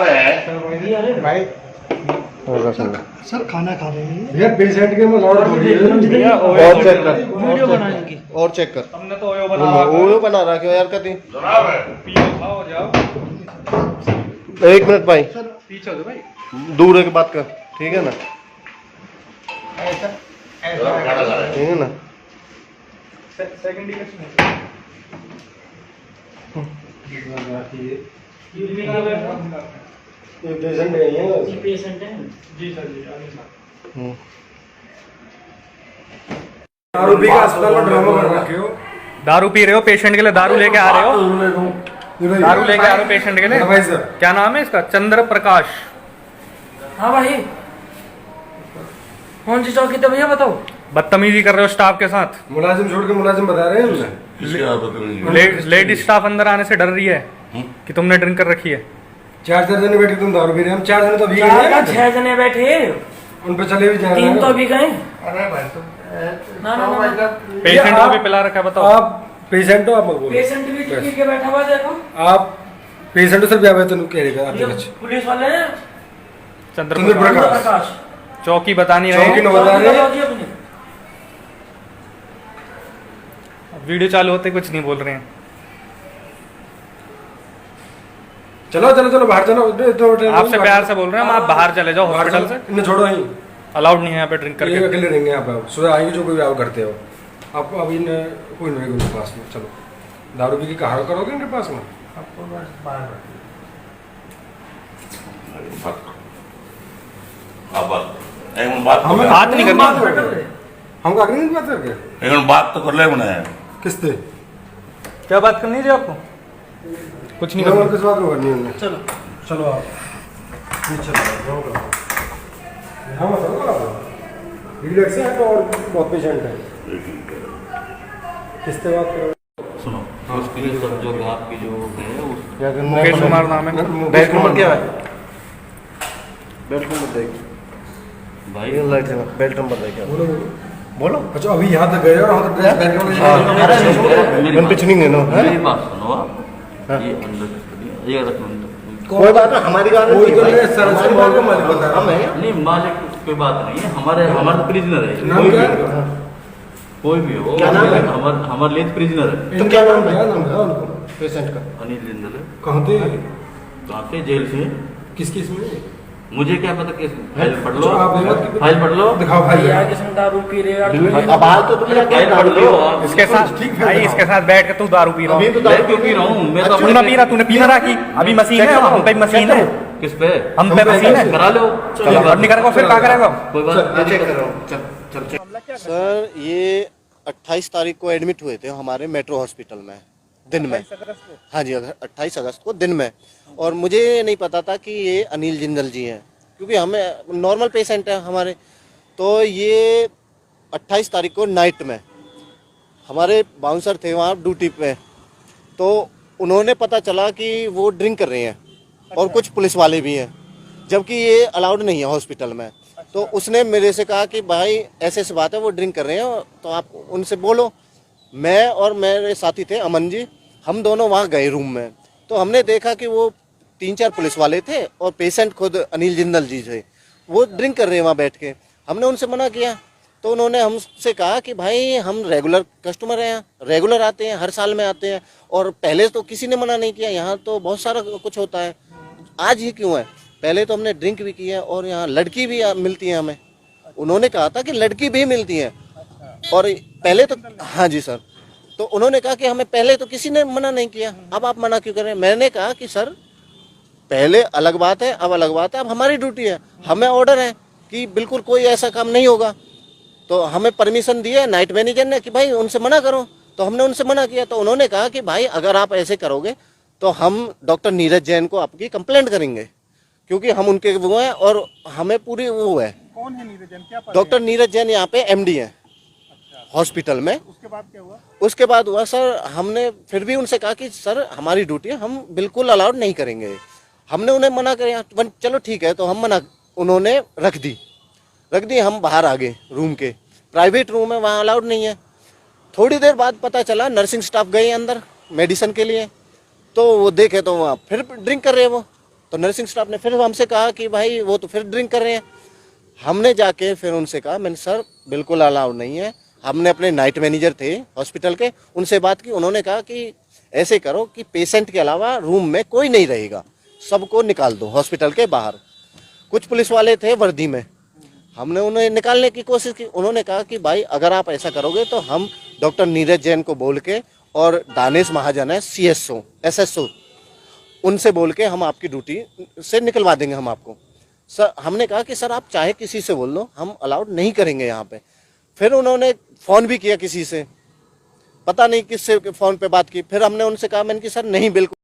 रहे हैं भाई सर खाना खा रहे हैं भैया पेशेंट के में लौट हो रही है और चेक कर वीडियो बनाएंगे और चेक कर हमने तो ओयो बना वो बना रहा क्यों यार कती जनाब पियो खाओ जाओ 1 मिनट भाई पीछे हो भाई दूर है की बात कर ठीक है ना खाना खा रहे हैं ठीक है ना सेकंड डिकेशन ये पेशेंट नहीं है पेशेंट है जी सर जी आगे सर दारू पी के अस्पताल में ड्रामा कर रखे हो दारू पी रहे हो पेशेंट के लिए दारू लेके आ रहे हो दारू लेके आ रहे हो पेशेंट के लिए भाई सर क्या नाम है इसका चंद्र प्रकाश हाँ भाई कौन सी चौकी तो भैया बताओ बदतमीजी कर रहे हो स्टाफ के साथ मुलाजिम छोड़ के मुलाजिम बता रहे हैं हमने किसकी आदत नहीं लेडीज स्टाफ अंदर आने से डर रही है कि तुमने ड्रिंक कर रखी है 4 जने बैठ के तुम दारू पी रहे हैं हम 4 जने तो अभी चार का गए 6 जने बैठे उन पे चले भी जा रहे 3 तो हैं अभी गए ना ना ना पेशेंट को भी पिला रखा है बताओ आप पेशेंट हो आप मत बोलो पेशेंट भी तो पी के बैठा हुआ है, देखो आप पेशेंट हो सर क्या तो कह रहे आप ये कुछ पुलिस वाले हैं चंद्र चंद्र प्रकाश प्रकाश चौकी बतानी चौकी रहे न बता रहे हैं। चौकी अपनी वीडियो चालू होते कुछ नहीं बोल रहे हैं चलो चलो चलो बाहर चलो आपसे प्यार से बोल रहे हैं हम आप बाहर चले जाओ हॉस्पिटल से इन्हें छोड़ो ही अलाउड नहीं है यहाँ पे ड्रिंक ये करके अकेले रहेंगे आप सुबह आएंगे जो कोई आप करते हो आप अभी कोई नहीं उनके पास में चलो दारू पी के कहा करोगे इनके पास में आप बात हमें बात नहीं करनी। हमको अग्नि नहीं बात करके एक बात तो कर ले मैंने किसते क्या बात करनी है आपको कुछ नहीं करना किस बात में करनी है हमने चलो चलो आप नीचे चलो यहाँ मत चलो आप रिलैक्स है तो और बहुत पेशेंट है किससे बात करो सुनो उसके लिए सब जो आपकी जो है उस क्या करना मुकेश कुमार नाम है बैठ नंबर क्या है बेल्ट नंबर देख भाई बेल्ट नंबर देख बोलो बोलो अच्छा अभी यहाँ तक गए और हम तो ड्रेस पहन के कुछ नहीं है ना मेरी बात सुनो आप ये अंदर कस्टडी ये रखना कोई बात नहीं हमारी कोई तो नहीं गारंटी सर इसके मॉल का मालिक बता रहा हम है नहीं मालिक कोई बात नहीं है हमारे प्रिजनर है नाम कोई क्या भी है? कोई भी हो क्या नाम है? हमारे लिए प्रिजनर है तो क्या नाम है? क्या नाम है उनको पेशेंट का अनिल जिंदल है कहाँ थे कहाँ के जेल से किस किस में मुझे क्या पता केस फाइल पढ़ लो अच्छा, आप हिम्मत की- फाइल पढ़ लो दिखाओ भाई भैया के संग दारू पी रहे हो अब हाल तो तुमने फाइल पढ़ लो आप इसके साथ भाई इसके साथ बैठ के तू दारू पी रहा अभी हूँ तो मैं दारू क्यों पी रहा हूँ मैं तो तू ना पी रहा तूने पी ना रखी अभी मशीन है हम पे मशीन है किस पे हम पे मशीन है करा लो अब नहीं करेगा फिर क्या करेगा कोई बात चेक कर रहा हूँ चल सर ये 28 तारीख को एडमिट हुए थे हमारे मेट्रो हॉस्पिटल में दिन में हाँ जी 28 अगस्त को दिन में और मुझे नहीं पता था कि ये अनिल जिंदल जी हैं क्योंकि हमें नॉर्मल पेशेंट है हमारे तो ये 28 तारीख को नाइट में हमारे बाउंसर थे वहाँ ड्यूटी पे तो उन्होंने पता चला कि वो ड्रिंक कर रहे हैं और कुछ पुलिस वाले भी हैं जबकि ये अलाउड नहीं है हॉस्पिटल में तो उसने मेरे से कहा कि भाई ऐसे ऐसे बात है वो ड्रिंक कर रहे हैं तो आप उनसे बोलो मैं और मेरे साथी थे अमन जी हम दोनों वहाँ गए रूम में तो हमने देखा कि वो 3-4 पुलिस वाले थे और पेशेंट खुद अनिल जिंदल जी थे वो ड्रिंक कर रहे हैं वहाँ बैठ के हमने उनसे मना किया तो उन्होंने हमसे कहा कि भाई हम रेगुलर कस्टमर हैं रेगुलर आते हैं हर साल में आते हैं और पहले तो किसी ने मना नहीं किया यहाँ तो बहुत सारा कुछ होता है आज ही क्यों है पहले तो हमने ड्रिंक भी की है और यहाँ लड़की भी मिलती है हमें उन्होंने कहा था कि लड़की भी मिलती है और पहले तो हाँ जी सर तो उन्होंने कहा कि हमें पहले तो किसी ने मना नहीं किया अब आप मना क्यों कर रहे हैं मैंने कहा कि सर पहले अलग बात है अब अलग बात है अब हमारी ड्यूटी है हमें ऑर्डर है कि बिल्कुल कोई ऐसा काम नहीं होगा तो हमें परमिशन दी है नाइट मैनेजर ने कि भाई उनसे मना करो तो हमने उनसे मना किया तो उन्होंने कहा कि भाई अगर आप ऐसे करोगे तो हम डॉक्टर नीरज जैन को आपकी कंप्लेंट करेंगे क्योंकि हम उनके वो हैं और हमें पूरी वो है कौन है नीरज जैन क्या डॉक्टर नीरज जैन यहाँ पे एमडी हैं हॉस्पिटल में उसके बाद क्या हुआ उसके बाद हुआ सर हमने फिर भी उनसे कहा कि सर हमारी ड्यूटी है हम बिल्कुल अलाउड नहीं करेंगे हमने उन्हें मना किया चलो ठीक है तो हम मना उन्होंने रख दी हम बाहर आ गए रूम के प्राइवेट रूम है वहाँ अलाउड नहीं है थोड़ी देर बाद पता चला नर्सिंग स्टाफ गए अंदर मेडिसिन के लिए तो वो देखे तो वहाँ फिर ड्रिंक कर रहे हैं वो तो नर्सिंग स्टाफ ने फिर हमसे कहा कि भाई वो तो फिर ड्रिंक कर रहे हैं। हमने जाके फिर उनसे कहा, मैंने सर बिल्कुल अलाउड नहीं है। हमने अपने नाइट मैनेजर थे हॉस्पिटल के, उनसे बात की। उन्होंने कहा कि ऐसे करो कि पेशेंट के अलावा रूम में कोई नहीं रहेगा, सबको निकाल दो हॉस्पिटल के बाहर। कुछ पुलिस वाले थे वर्दी में, हमने उन्हें निकालने की कोशिश की। उन्होंने कहा कि भाई अगर आप ऐसा करोगे तो हम डॉक्टर नीरज जैन को बोल के और दानिश महाजन है CSO SSO, उनसे बोल के हम आपकी ड्यूटी से निकलवा देंगे हम आपको। सर हमने कहा कि सर आप चाहे किसी से बोल लो, हम अलाउड नहीं करेंगे यहाँ पे। फिर उन्होंने फ़ोन भी किया किसी से, पता नहीं किससे फ़ोन पे बात की। फिर हमने उनसे कहा, मैंने कि सर नहीं बिल्कुल